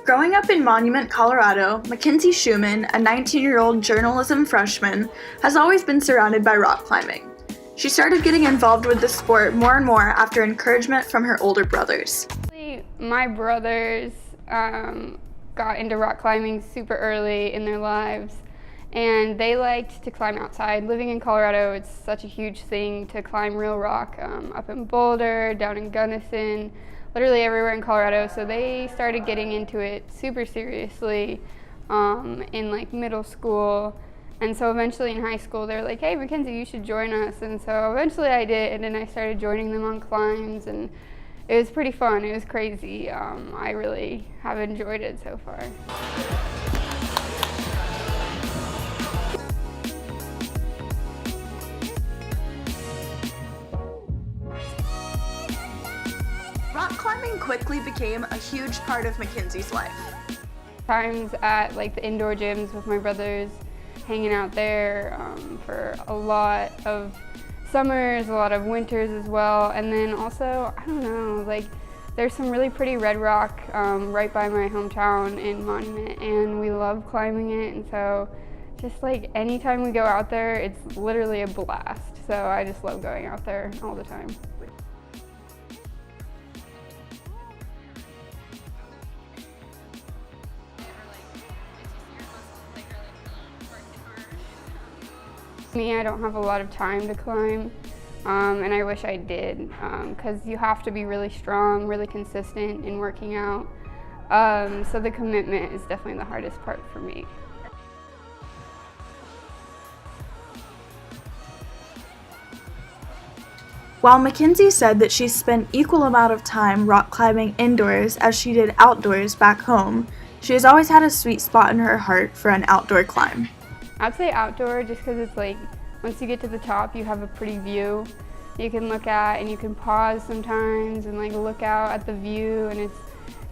Growing up in Monument, Colorado, Mackenzie Shuman, a 19-year-old journalism freshman, has always been surrounded by rock climbing. She started getting involved with the sport more and more after encouragement from her older brothers. My brothers got into rock climbing super early in their lives, and they liked to climb outside. Living in Colorado, it's such a huge thing to climb real rock, up in Boulder, down in Gunnison, literally everywhere in Colorado. So they started getting into it super seriously in like middle school. And so eventually in high school, they were like, hey, Mackenzie, you should join us. And so eventually I did, and I started joining them on climbs, and it was pretty fun. It was crazy. I really have enjoyed it so far. Rock climbing quickly became a huge part of Mackenzie's life. Times at like the indoor gyms with my brothers, hanging out there for a lot of summers, a lot of winters as well. And then also, I don't know, like there's some really pretty red rock right by my hometown in Monument, and we love climbing it. And so just like anytime we go out there, it's literally a blast. So I just love going out there all the time. Me, I don't have a lot of time to climb, and I wish I did, because you have to be really strong, really consistent in working out. So the commitment is definitely the hardest part for me. While Mackenzie said that she spent equal amount of time rock climbing indoors as she did outdoors back home, she has always had a sweet spot in her heart for an outdoor climb. I'd say outdoor just because it's like, once you get to the top, you have a pretty view you can look at, and you can pause sometimes and like look out at the view, and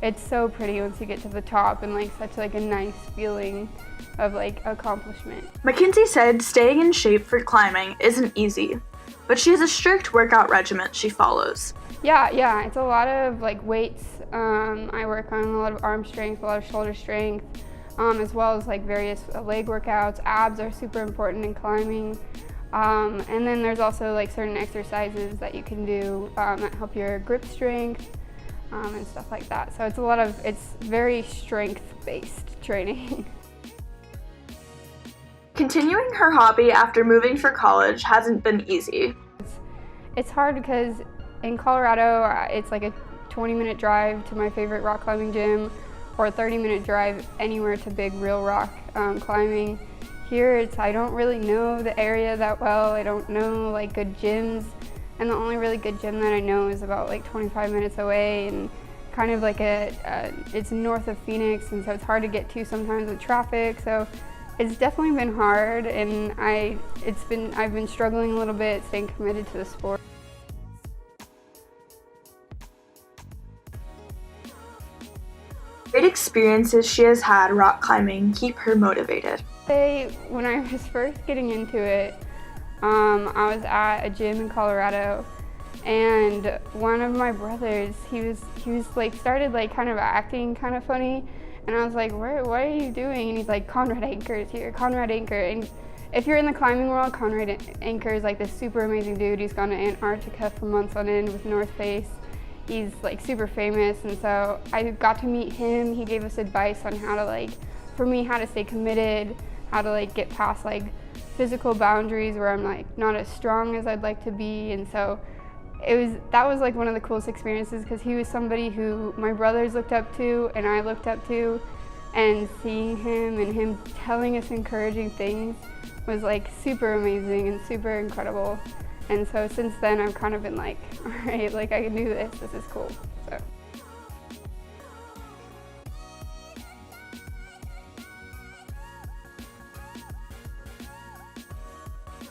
it's so pretty once you get to the top, and like such like a nice feeling of like accomplishment. Mackenzie said staying in shape for climbing isn't easy, but she has a strict workout regimen she follows. Yeah, it's a lot of like weights. I work on a lot of arm strength, a lot of shoulder strength, as well as like various leg workouts. Abs are super important in climbing. And then there's also like certain exercises that you can do that help your grip strength and stuff like that. So it's very strength-based training. Continuing her hobby after moving for college hasn't been easy. It's hard because in Colorado, it's like a 20-minute drive to my favorite rock climbing gym, or a 30-minute drive anywhere to big real rock climbing. Here, I don't really know the area that well. I don't know like good gyms, and the only really good gym that I know is about like 25 minutes away, and kind of like it's north of Phoenix, and so it's hard to get to sometimes with traffic. So it's definitely been hard, and I've been struggling a little bit staying committed to the sport. Great experiences she has had rock climbing keep her motivated. When I was first getting into it, I was at a gym in Colorado, and one of my brothers, he was like started like kind of acting kind of funny, and I was like, what are you doing? And he's like, Conrad Anchor is here, Conrad Anchor. And if you're in the climbing world, Conrad Anchor is like this super amazing dude. He's gone to Antarctica for months on end with North Face. He's like super famous, and so I got to meet him. He gave us advice on how to stay committed, how to like get past like physical boundaries where I'm like not as strong as I'd like to be. And so that was like one of the coolest experiences, because he was somebody who my brothers looked up to and I looked up to, and seeing him and him telling us encouraging things was like super amazing and super incredible. And so since then, I've kind of been like, all right, like I can do this, this is cool. So.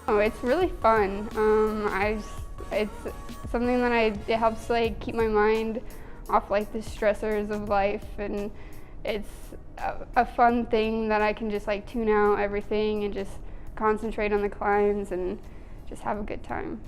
Oh, it's really fun. It's something that it helps like keep my mind off like the stressors of life, and it's a fun thing that I can just like tune out everything and just concentrate on the climbs and just have a good time.